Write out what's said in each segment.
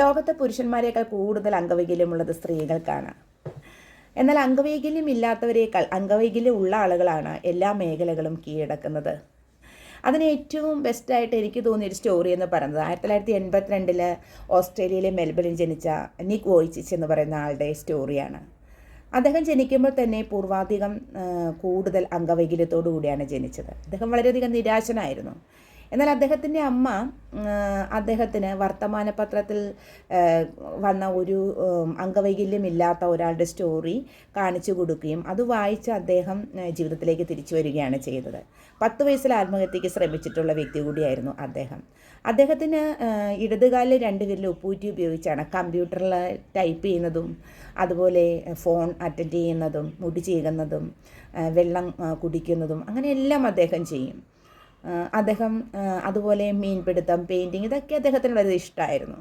ലോകത്തെ പുരുഷന്മാരെക്കാൾ കൂടുതൽ അംഗവൈകല്യമുള്ളത് സ്ത്രീകൾക്കാണ്. എന്നാൽ അംഗവൈകല്യം ഇല്ലാത്തവരേക്കാൾ അംഗവൈകല്യം ഉള്ള ആളുകളാണ് എല്ലാ മേഖലകളും കീഴടക്കുന്നത്. അതിന് ഏറ്റവും ബെസ്റ്റായിട്ട് എനിക്ക് തോന്നിയൊരു സ്റ്റോറി എന്ന് പറയുന്നത് 1982 ഓസ്ട്രേലിയയിലെ മെൽബണിൽ ജനിച്ച നിക് വോയ്ചിച്ച് എന്ന് പറയുന്ന ആളുടെ സ്റ്റോറിയാണ്. അദ്ദേഹം ജനിക്കുമ്പോൾ തന്നെ പൂർവാധികം കൂടുതൽ അംഗവൈകല്യത്തോടു കൂടിയാണ് ജനിച്ചത്. അദ്ദേഹം വളരെയധികം നിരാശനായിരുന്നു. എന്നാൽ അദ്ദേഹത്തിൻ്റെ അമ്മ അദ്ദേഹത്തിന് വർത്തമാനപത്രത്തിൽ വന്ന ഒരു അംഗവൈകല്യമില്ലാത്ത ഒരാളുടെ സ്റ്റോറി കാണിച്ചു കൊടുക്കുകയും അത് വായിച്ച് അദ്ദേഹം ജീവിതത്തിലേക്ക് തിരിച്ചു വരികയാണ് ചെയ്തത്. 10 വയസ്സിൽ ആത്മഹത്യയ്ക്ക് ശ്രമിച്ചിട്ടുള്ള വ്യക്തി കൂടിയായിരുന്നു അദ്ദേഹം. അദ്ദേഹത്തിന് ഇടതുകാലിൽ 2 വിരൽ ഉപ്പൂറ്റി ഉപയോഗിച്ചാണ് കമ്പ്യൂട്ടറിൽ ടൈപ്പ് ചെയ്യുന്നതും അതുപോലെ ഫോൺ അറ്റൻഡ് ചെയ്യുന്നതും മുടി ചീകുന്നതും വെള്ളം കുടിക്കുന്നതും അങ്ങനെയെല്ലാം അദ്ദേഹം ചെയ്യും. അദ്ദേഹം അതുപോലെ മീൻപിടുത്തം, പെയിൻറ്റിങ് ഇതൊക്കെ അദ്ദേഹത്തിന് വളരെ ഇഷ്ടമായിരുന്നു.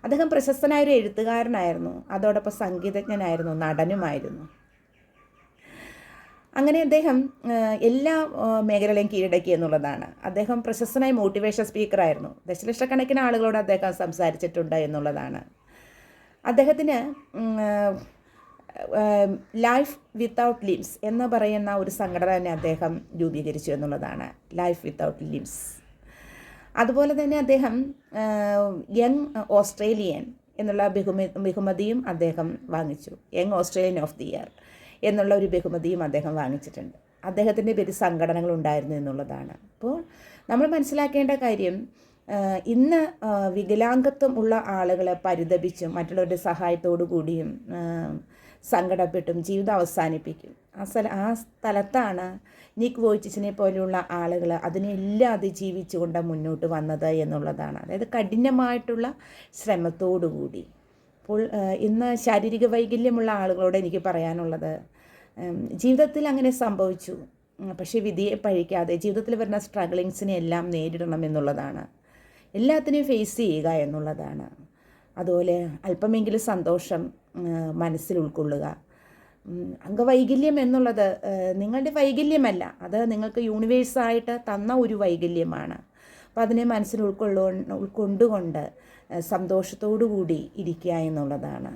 അദ്ദേഹം പ്രശസ്തനായൊരു എഴുത്തുകാരനായിരുന്നു, അതോടൊപ്പം സംഗീതജ്ഞനായിരുന്നു, നടനുമായിരുന്നു. അങ്ങനെ അദ്ദേഹം എല്ലാ മേഖലകളെയും കീഴടക്കി എന്നുള്ളതാണ്. അദ്ദേഹം പ്രശസ്തനായ മോട്ടിവേഷൻ സ്പീക്കറായിരുന്നു. ദശലക്ഷക്കണക്കിന് ആളുകളോട് അദ്ദേഹം സംസാരിച്ചിട്ടുണ്ട് എന്നുള്ളതാണ്. അദ്ദേഹത്തിന് ലൈഫ് വിത്തൗട്ട് ലിംസ് എന്ന് പറയുന്ന ഒരു സംഘടന തന്നെ അദ്ദേഹം രൂപീകരിച്ചു എന്നുള്ളതാണ്. Life without limbs. അതുപോലെ തന്നെ അദ്ദേഹം യങ് ഓസ്ട്രേലിയൻ എന്നുള്ള ബഹുമതിയും അദ്ദേഹം വാങ്ങിച്ചു. Young Australian of the year എന്നുള്ള ഒരു ബഹുമതിയും അദ്ദേഹം വാങ്ങിച്ചിട്ടുണ്ട്. അദ്ദേഹത്തിൻ്റെ പേര് സംഘടനകളുണ്ടായിരുന്നു എന്നുള്ളതാണ്. അപ്പോൾ നമ്മൾ മനസ്സിലാക്കേണ്ട കാര്യം, ഇന്ന് വികലാംഗത്വം ഉള്ള ആളുകളെ പരിതപിച്ചും മറ്റുള്ളവരുടെ സഹായത്തോടു കൂടിയും സങ്കടപ്പെട്ടും ജീവിതം അവസാനിപ്പിക്കും. ആ സ്ഥലത്താണ് നിക് വോയ്ചിച്ചിനെ പോലെയുള്ള ആളുകൾ അതിനെല്ലാം അതിജീവിച്ചുകൊണ്ട് മുന്നോട്ട് വന്നത് എന്നുള്ളതാണ്. അതായത് കഠിനമായിട്ടുള്ള ശ്രമത്തോടുകൂടി. അപ്പോൾ ഇന്ന് ശാരീരിക വൈകല്യമുള്ള ആളുകളോട് എനിക്ക് പറയാനുള്ളത്, ജീവിതത്തിൽ അങ്ങനെ സംഭവിച്ചു, പക്ഷേ വിധിയെ പഴിക്കാതെ ജീവിതത്തിൽ വരുന്ന സ്ട്രഗിളിങ്സിനെ എല്ലാം നേരിടണം എന്നുള്ളതാണ്. എല്ലാത്തിനെയും ഫേസ് ചെയ്യുക എന്നുള്ളതാണ്. അതുപോലെ അല്പമെങ്കിലും സന്തോഷം മനസ്സിൽ ഉൾക്കൊള്ളുക. അംഗവൈകല്യം എന്നുള്ളത് നിങ്ങളുടെ വൈകല്യമല്ല, അത് നിങ്ങൾക്ക് യൂണിവേഴ്സായിട്ട് തന്ന ഒരു വൈകല്യമാണ്. അപ്പോൾ അതിനെ മനസ്സിൽ ഉൾക്കൊണ്ടുകൊണ്ട് സന്തോഷത്തോടു കൂടി ഇരിക്കുക എന്നുള്ളതാണ്.